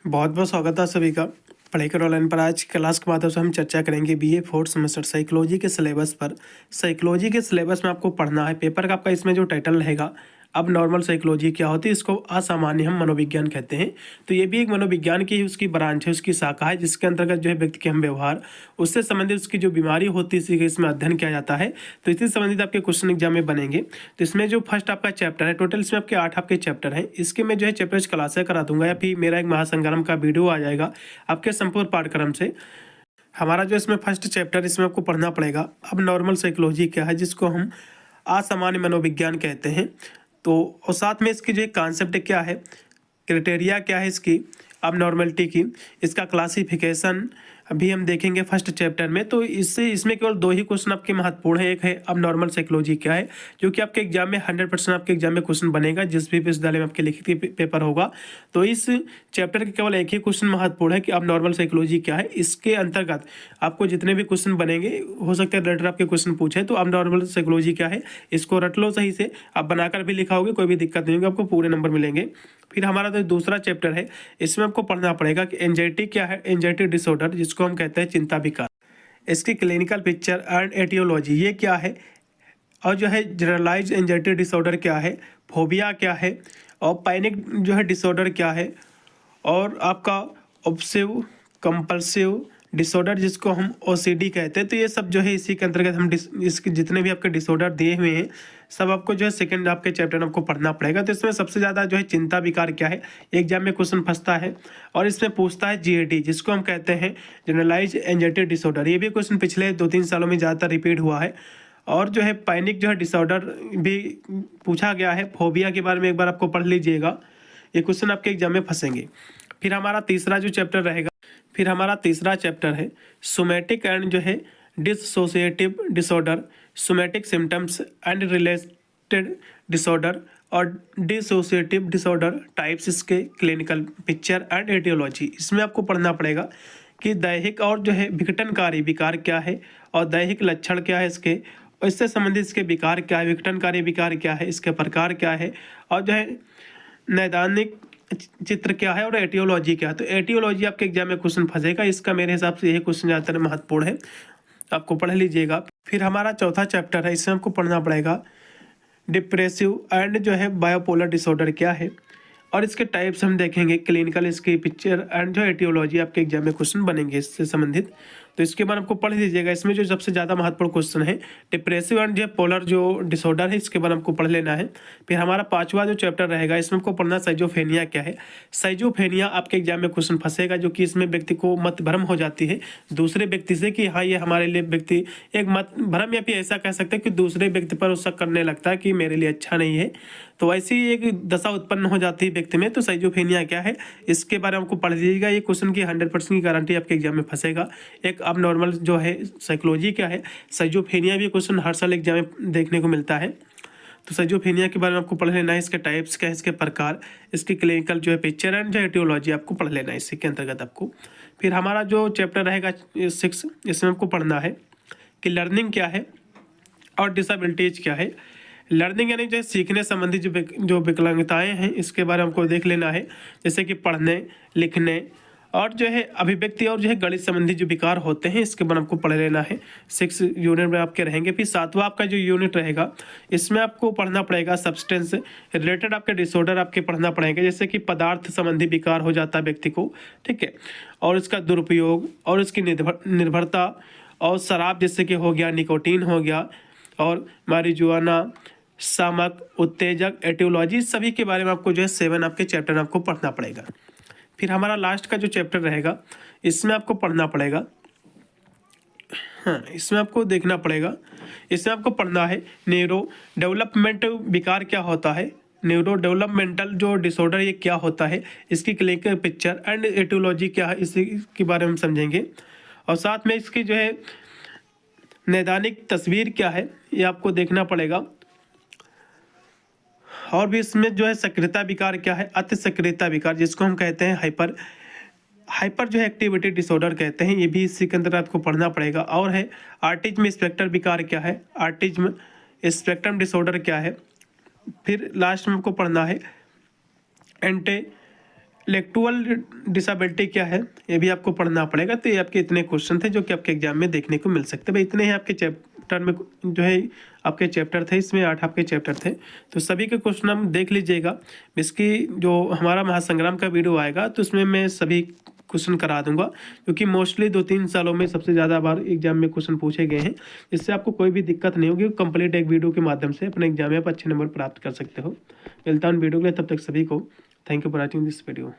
बहुत बहुत स्वागत है सभी का पढ़ाई ऑनलाइन पर। आज क्लास के माध्यम से हम चर्चा करेंगे बीए फोर्थ सेमेस्टर साइकोलॉजी के सिलेबस पर। साइकोलॉजी के सिलेबस में आपको पढ़ना है, पेपर का आपका इसमें जो टाइटल रहेगा, अब नॉर्मल साइकोलॉजी क्या होती है, इसको असामान्य हम मनोविज्ञान कहते हैं। तो ये भी एक मनोविज्ञान की उसकी ब्रांच है, उसकी शाखा है, जिसके अंतर्गत जो है व्यक्ति के हम व्यवहार, उससे संबंधित उसकी जो बीमारी होती है इसी का इसमें अध्ययन किया जाता है। तो इससे संबंधित आपके क्वेश्चन एग्जाम में बनेंगे। तो इसमें जो फर्स्ट आपका चैप्टर है, टोटल इसमें आपके 8 आपके चैप्टर हैं। इसके मैं जो है चैप्टर्स क्लासें करा दूंगा या फिर मेरा एक महासंग्राम का वीडियो आ जाएगा आपके संपूर्ण पाठ्यक्रम से। हमारा जो इसमें फर्स्ट चैप्टर, इसमें आपको पढ़ना पड़ेगा अब नॉर्मल साइकोलॉजी क्या है, जिसको हम असामान्य मनोविज्ञान कहते हैं। तो और साथ में इसकी जो एक कॉन्सेप्ट क्या है, क्राइटेरिया क्या है इसकी अब नॉर्मलिटी की, इसका क्लासिफिकेशन अभी हम देखेंगे फर्स्ट चैप्टर में। तो इससे इसमें केवल 2 ही क्वेश्चन आपके महत्वपूर्ण है। एक है अब नॉर्मल साइकोलॉजी क्या है, जो कि आपके एग्जाम में 100% आपके एग्जाम में क्वेश्चन बनेगा, जिस भी विश्वविद्यालय में आपके लिखित पेपर होगा। तो इस चैप्टर के केवल एक ही क्वेश्चन महत्वपूर्ण है कि अब नॉर्मल साइकोलॉजी क्या है। इसके अंतर्गत आपको जितने भी क्वेश्चन बनेंगे, हो सकता है रिलेटेड आपके क्वेश्चन पूछे, तो अब नॉर्मल साइकोलॉजी क्या है इसको रट लो सही से। आप बनाकर भी लिखा होगे, कोई भी दिक्कत नहीं होगी, आपको पूरे नंबर मिलेंगे। फिर हमारा जो दूसरा चैप्टर है, इसमें आपको पढ़ना पड़ेगा कि एंजाइटी क्या है, एंजाइटी डिसऑर्डर, जिसको हम कहते हैं चिंता विकार, इसकी क्लिनिकल पिक्चर एंड एटियोलॉजी ये क्या है, और जो है जनरलाइज एंजाइटी डिसऑर्डर क्या है, फोबिया क्या है, और पैनिक जो है डिसऑर्डर क्या है, और आपका ऑब्सेसिव कंपल्सिव डिसऑर्डर जिसको हम ओसीडी कहते हैं। तो ये सब जो है इसी के अंतर्गत हम इसके जितने भी आपके डिसऑर्डर दिए हुए हैं, सब आपको जो है सेकंड आपके चैप्टर में आपको पढ़ना पड़ेगा। तो इसमें सबसे ज़्यादा जो है चिंता विकार क्या है, एग्जाम में क्वेश्चन फंसता है, और इसमें पूछता है जीएडी, जिसको हम कहते हैं जनरलाइज एंजाइटी डिसऑर्डर। ये भी क्वेश्चन पिछले 2-3 सालों में ज़्यादातर रिपीट हुआ है। और जो है पैनिक जो है डिसऑर्डर भी पूछा गया है। फोबिया के बारे में एक बार आपको पढ़ लीजिएगा, ये क्वेश्चन आपके एग्जाम में फंसेंगे। फिर हमारा तीसरा जो चैप्टर रहेगा, फिर हमारा तीसरा चैप्टर है सोमैटिक एंड जो है dissociative disorder, somatic symptoms and related disorder और डिसोसिएटिव डिसऑर्डर टाइप्स, इसके क्लिनिकल पिक्चर एंड एटियोलॉजी। इसमें आपको पढ़ना पड़ेगा कि दैहिक और जो है विघटनकारी विकार क्या है, और दैहिक लक्षण क्या है इसके, और इससे संबंधित इसके विकार क्या है, विघटनकारी विकार क्या है, इसके प्रकार क्या है, और जो है नैदानिक चित्र क्या है, और एटियोलॉजी क्या है। तो एटियोलॉजी आपके एग्जाम में क्वेश्चन फंसेगा, इसका मेरे हिसाब से यही क्वेश्चन ज़्यादातर महत्वपूर्ण है, आपको पढ़ लीजिएगा। फिर हमारा चौथा चैप्टर है, इसमें आपको पढ़ना पड़ेगा डिप्रेसिव एंड जो है बायोपोलर डिसऑर्डर क्या है, और इसके टाइप्स हम देखेंगे, क्लिनिकल इसकी पिक्चर एंड जो एटियोलॉजी आपके एग्जाम में क्वेश्चन बनेंगे इससे संबंधित। तो इसके बाद आपको पढ़ लीजिएगा। इसमें जो सबसे ज़्यादा महत्वपूर्ण क्वेश्चन है डिप्रेसिव एंड जो पोलर जो डिसऑर्डर है, इसके बाद आपको पढ़ लेना है। फिर हमारा पांचवा जो चैप्टर रहेगा, इसमें आपको पढ़ना साइजोफेनिया क्या है। साइजोफेनिया आपके एग्जाम में क्वेश्चन फंसेगा, जो कि इसमें व्यक्ति को मत भ्रम हो जाती है दूसरे व्यक्ति से कि हाँ ये हमारे लिए व्यक्ति एक मत भ्रम, या फिर ऐसा कह सकते हैं कि दूसरे व्यक्ति पर शक करने लगता है कि मेरे लिए अच्छा नहीं है। तो ऐसी एक दशा उत्पन्न हो जाती है व्यक्ति में। तो साइजोफेनिया क्या है, इसके बारे में आपको पढ़ लीजिएगा। ये क्वेश्चन की 100% की गारंटी आपके एग्जाम में फंसेगा। एक अब नॉर्मल जो है साइकोलॉजी क्या है, साइजोफेनिया भी क्वेश्चन हर साल एग्जाम में देखने को मिलता है। तो साइजोफेनिया के बारे में आपको पढ़ लेना है, इसके टाइप्स क्या है, इसके प्रकार, इसकी क्लिनिकल जो है पिक्चर एंड जो एटियोलॉजी आपको पढ़ लेना है इसी के अंतर्गत आपको। फिर हमारा जो चैप्टर रहेगा 6, इसमें आपको पढ़ना है कि लर्निंग क्या है और डिसेबिलिटीज क्या है। लर्निंग यानी जो सीखने संबंधी जो विकलांगताएं हैं, इसके बारे में हमको देख लेना है, जैसे कि पढ़ने लिखने और जो है अभिव्यक्ति और जो है गणित संबंधी जो विकार होते हैं, इसके बारे में आपको पढ़ लेना है। 6 यूनिट में आपके रहेंगे। फिर 7वां आपका जो यूनिट रहेगा, इसमें आपको पढ़ना पड़ेगा सब्सटेंस रिलेटेड आपके डिसऑर्डर आपके पढ़ना पड़ेंगे, जैसे कि पदार्थ संबंधी विकार हो जाता है व्यक्ति को, ठीक है, और इसका दुरुपयोग और इसकी निर्भरता, और शराब जैसे कि हो गया, निकोटीन हो गया, और मारिजुआना, सामक, उत्तेजक, एटियोलॉजी, सभी के बारे में आपको जो है 7 आपके चैप्टर में आपको पढ़ना पड़ेगा। फिर हमारा लास्ट का जो चैप्टर रहेगा, इसमें आपको पढ़ना पड़ेगा, हाँ इसमें आपको देखना पड़ेगा, इसमें आपको पढ़ना है न्यूरो डेवलपमेंट विकार क्या होता है, न्यूरो डेवलपमेंटल जो डिसऑर्डर ये क्या होता है, इसकी क्लिनिकल पिक्चर एंड एटियोलॉजी क्या है, इसी के बारे में हम समझेंगे। और साथ में इसकी जो है नैदानिक तस्वीर क्या है, ये आपको देखना पड़ेगा। और भी इसमें जो है सक्रियता विकार क्या है, अति सक्रियता विकार, जिसको हम कहते हैं हाइपर जो है एक्टिविटी डिसऑर्डर कहते हैं, ये भी इसी के अंदर आपको पढ़ना पड़ेगा। और है ऑटिज्म स्पेक्ट्रम विकार क्या है, ऑटिज्म स्पेक्ट्रम डिसऑर्डर क्या है। फिर लास्ट में आपको पढ़ना है इंटेलेक्चुअल डिसेबिलिटी क्या है ये भी आपको पढ़ना पड़ेगा। तो ये आपके इतने क्वेश्चन थे जो कि आपके एग्जाम में देखने को मिल सकते हैं। भाई इतने ही आपके चैप्टर में जो है आपके चैप्टर थे, इसमें 8 आपके चैप्टर थे। तो सभी के क्वेश्चन हम देख लीजिएगा। इसकी जो हमारा महासंग्राम का वीडियो आएगा तो उसमें मैं सभी क्वेश्चन करा दूंगा, क्योंकि मोस्टली 2-3 सालों में सबसे ज़्यादा बार एग्जाम में क्वेश्चन पूछे गए हैं। इससे आपको कोई भी दिक्कत नहीं होगी। कंप्लीट एक वीडियो के माध्यम से अपने एग्जाम में आप अच्छे नंबर प्राप्त कर सकते हो। मिलता हूँ वीडियो के लिए, तब तक सभी को thank you for watching this video.